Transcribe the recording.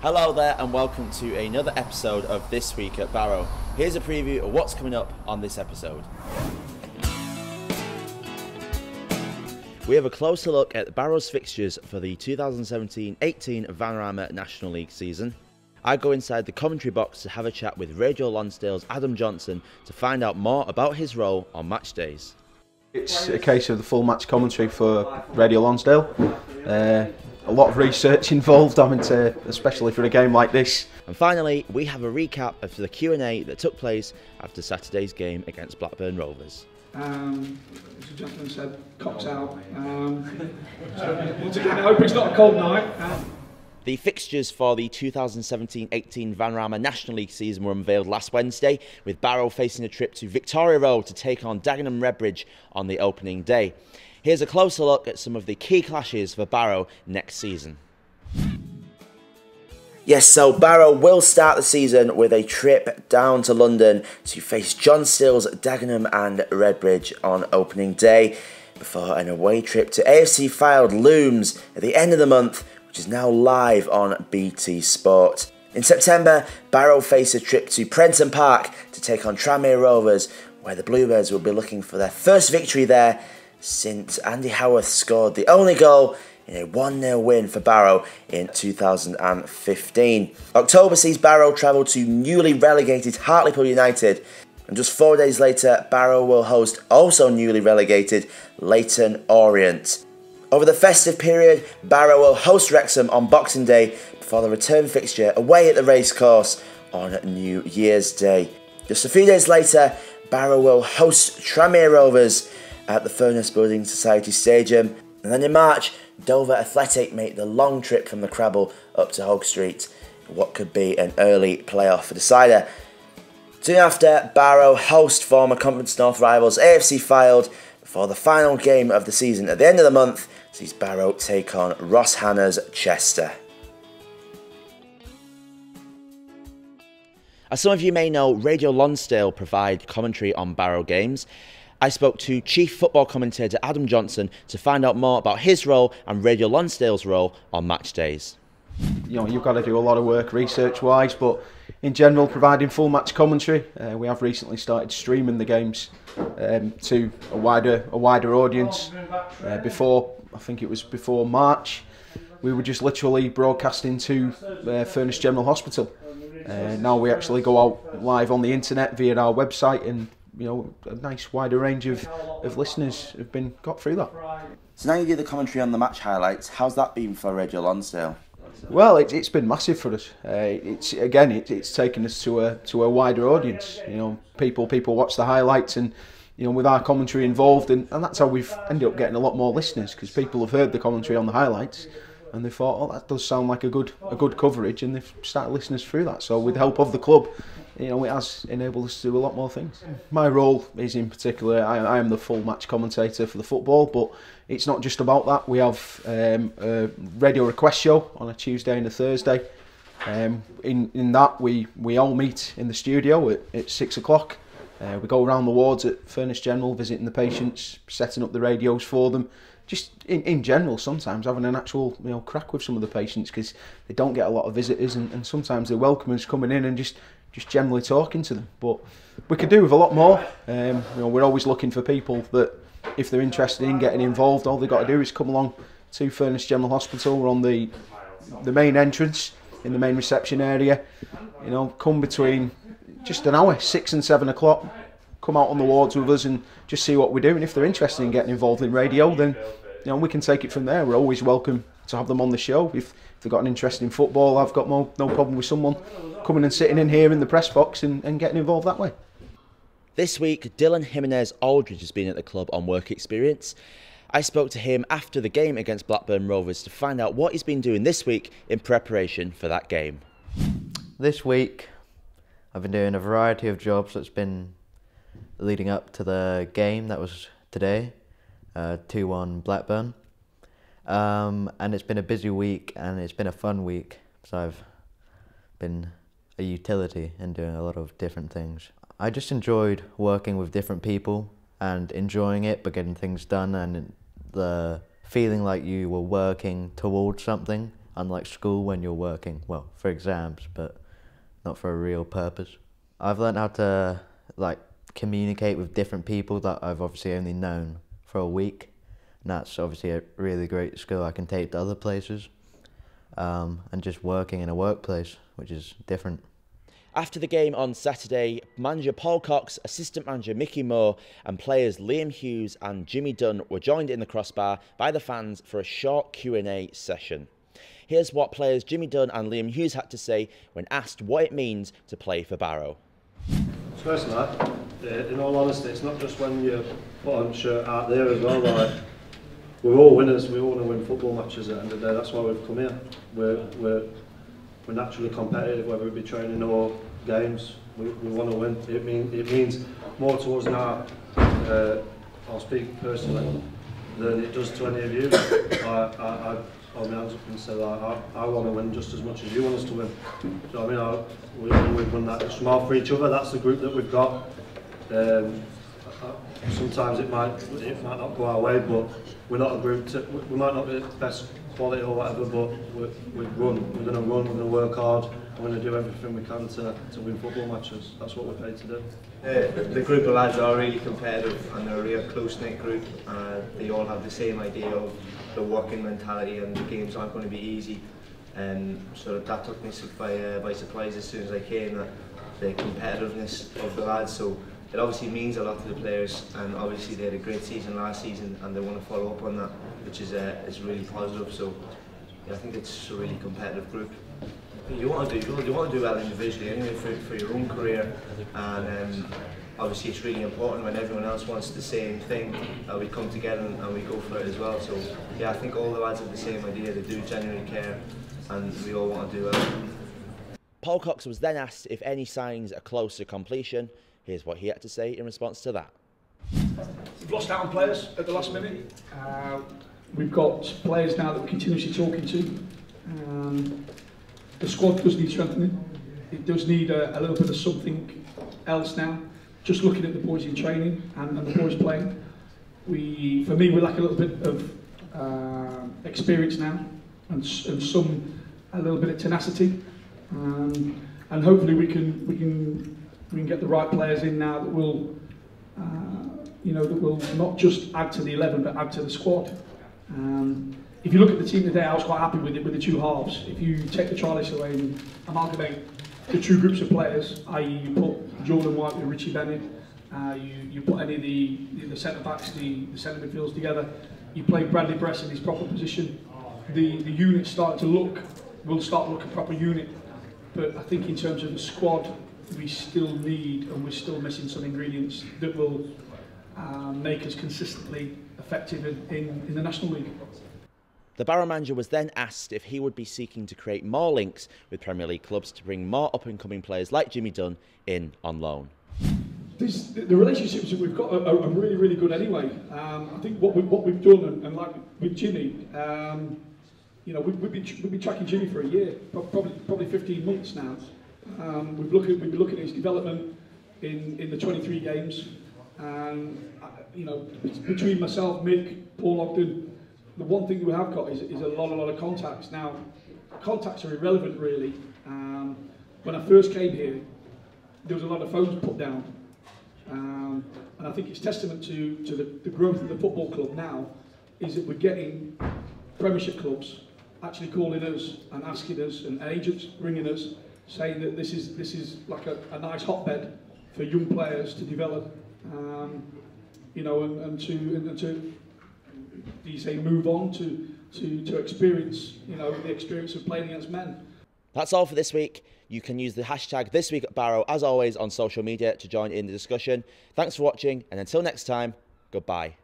Hello there and welcome to another episode of This Week at Barrow. Here's a preview of what's coming up on this episode. We have a closer look at Barrow's fixtures for the 2017-18 Vanarama National League season. I go inside the commentary box to have a chat with Radio Lonsdale's Adam Johnson to find out more about his role on match days. It's a case of the full match commentary for Radio Lonsdale. A lot of research involved, especially for a game like this. And finally, we have a recap of the Q&A that took place after Saturday's game against Blackburn Rovers. As the gentleman said, cops out. Once again, I hope it's not a cold night. The fixtures for the 2017-18 Vanarama National League season were unveiled last Wednesday, with Barrow facing a trip to Victoria Road to take on Dagenham Redbridge on the opening day. Here's a closer look at some of the key clashes for Barrow next season. Yes, so Barrow will start the season with a trip down to London to face John Still's Dagenham and Redbridge on opening day, before an away trip to A.F.C. Fylde looms at the end of the month, which is now live on BT Sport. In September, Barrow face a trip to Prenton Park to take on Tranmere Rovers, where the Bluebirds will be looking for their first victory there since Andy Howarth scored the only goal in a 1-0 win for Barrow in 2015. October sees Barrow travel to newly relegated Hartlepool United, and just 4 days later, Barrow will host also newly relegated Leyton Orient. Over the festive period, Barrow will host Wrexham on Boxing Day before the return fixture away at the racecourse on New Year's Day. Just a few days later, Barrow will host Tranmere Rovers at the Furness Building Society Stadium, and then in March, Dover Athletic make the long trip from the Crabble up to Hogue Street, what could be an early playoff decider. Soon after, Barrow host former Conference North rivals A.F.C. Fylde before the final game of the season at the end of the month sees Barrow take on Ross Hanna's Chester. As some of you may know, Radio Lonsdale provide commentary on Barrow games. I spoke to Chief Football Commentator Adam Johnson to find out more about his role and Radio Lonsdale's role on match days. You know, you've got to do a lot of work research-wise, but in general, providing full match commentary. We have recently started streaming the games to a wider audience. Before, I think it was before March, we were just literally broadcasting to Furness General Hospital. Now we actually go out live on the internet via our website, and you know, a nice wider range of listeners have been got through that. So now you do the commentary on the match highlights. How's that been for Radio Lonsdale? Well, it's been massive for us. It's taken us to a wider audience. You know, people watch the highlights, and you know, with our commentary involved, and that's how we've ended up getting a lot more listeners, because people have heard the commentary on the highlights and they thought, oh, that does sound like a good coverage, and they've started listening us through that. So with the help of the club, you know, it has enabled us to do a lot more things. My role is, in particular, I am the full match commentator for the football, but it's not just about that. We have a radio request show on a Tuesday and a Thursday. In that, we all meet in the studio at 6 o'clock. We go around the wards at Furness General, visiting the patients, setting up the radios for them. Just in general, sometimes having an actual crack with some of the patients, because they don't get a lot of visitors, and sometimes they welcome us coming in and just generally talking to them. But we could do with a lot more. We're always looking for people that, if they're interested in getting involved, all they've got to do is come along to Furness General Hospital. We're on the main entrance in the main reception area. You know, come between just an hour, 6 and 7 o'clock. Come out on the wards with us and just see what we're doing. If they're interested in getting involved in radio, then we can take it from there. We're always welcome to have them on the show. If they've got an interest in football, I've got no problem with someone coming and sitting in here in the press box and getting involved that way. This week, Dylan Jimenez Aldridge has been at the club on work experience. I spoke to him after the game against Blackburn Rovers to find out what he's been doing this week in preparation for that game. This week, I've been doing a variety of jobs that's been leading up to the game that was today, 2-1 Blackburn. And it's been a busy week, and it's been a fun week, so I've been a utility and doing a lot of different things. I just enjoyed working with different people and enjoying it, but getting things done, and the feeling like you were working towards something unlike school when you're working, well, for exams, but not for a real purpose. I've learned how to communicate with different people that I've obviously only known for a week, and that's obviously a really great skill I can take to other places, and just working in a workplace, which is different. After the game on Saturday, manager Paul Cox, assistant manager Mickey Moore and players Liam Hughes and Jimmy Dunn were joined in the crossbar by the fans for a short Q&A session. Here's what players Jimmy Dunn and Liam Hughes had to say when asked what it means to play for Barrow. First, Matt, in all honesty, it's not just when you put on shirt out there as well. Like, we're all winners. We all want to win football matches at the end of the day. That's why we've come here. We're naturally competitive, whether it be training or games. We want to win. It means more to us now. I'll speak personally than it does to any of you. I'll be honest and say that I want to win just as much as you want us to win. So I mean, we've won that just more for each other. That's the group that we've got. Sometimes it might not go our way, but we're not a group. We might not be the best quality or whatever, but we're going to run. We're going to work hard. We're going to do everything we can to win football matches. That's what we're paid to do. The group of lads are really competitive and they're a real close-knit group. They all have the same idea of the working mentality, and the games aren't going to be easy. So that took me by surprise as soon as I came, the competitiveness of the lads. So it obviously means a lot to the players, and obviously they had a great season last season and they want to follow up on that, which is really positive. So yeah, I think it's a really competitive group. You want to do well individually anyway for your own career, and obviously it's really important when everyone else wants the same thing, we come together and we go for it as well. So yeah, I think all the lads have the same idea. They do genuinely care, and we all want to do well. Paul Cox was then asked if any signings are close to completion. Here's what he had to say in response to that. We've lost out on players at the last minute. We've got players now that we're continuously talking to. The squad does need strengthening. It does need a little bit of something else now. Just looking at the boys in training and the boys playing, for me, we lack a little bit of experience now, and a little bit of tenacity. And hopefully we can get the right players in now that will, that will not just add to the 11 but add to the squad. If you look at the team today, I was quite happy with it, with the two halves. If you take the trialists away and amalgamate the two groups of players, i.e. you put Jordan White with Richie Bennett, you put any of the centre-backs, the centre midfields together, you play Bradley Bress in his proper position, the unit's starting to will start to look a proper unit. But I think in terms of the squad, we still need, and we're still missing some ingredients that will make us consistently effective in the National League. The Barrow manager was then asked if he would be seeking to create more links with Premier League clubs to bring more up-and-coming players like Jimmy Dunn in on loan. The relationships that we've got are really, really good anyway. I think what we've done, and like with Jimmy, we've been tracking Jimmy for a year, probably 15 months now. We've been looking at his development in the 23 games, and between myself, Mick, Paul Ogden, the one thing that we have got is a lot of contacts. Now, contacts are irrelevant really. When I first came here, there was a lot of phones put down, and I think it's testament to the growth of the football club now, is that we're getting Premiership clubs actually calling us and asking us, and agents ringing us, saying that this is like a nice hotbed for young players to develop, and to do you say move on to experience, the experience of playing against men. That's all for this week. You can use the hashtag #ThisWeekAtBarrow as always on social media to join in the discussion. Thanks for watching, and until next time, goodbye.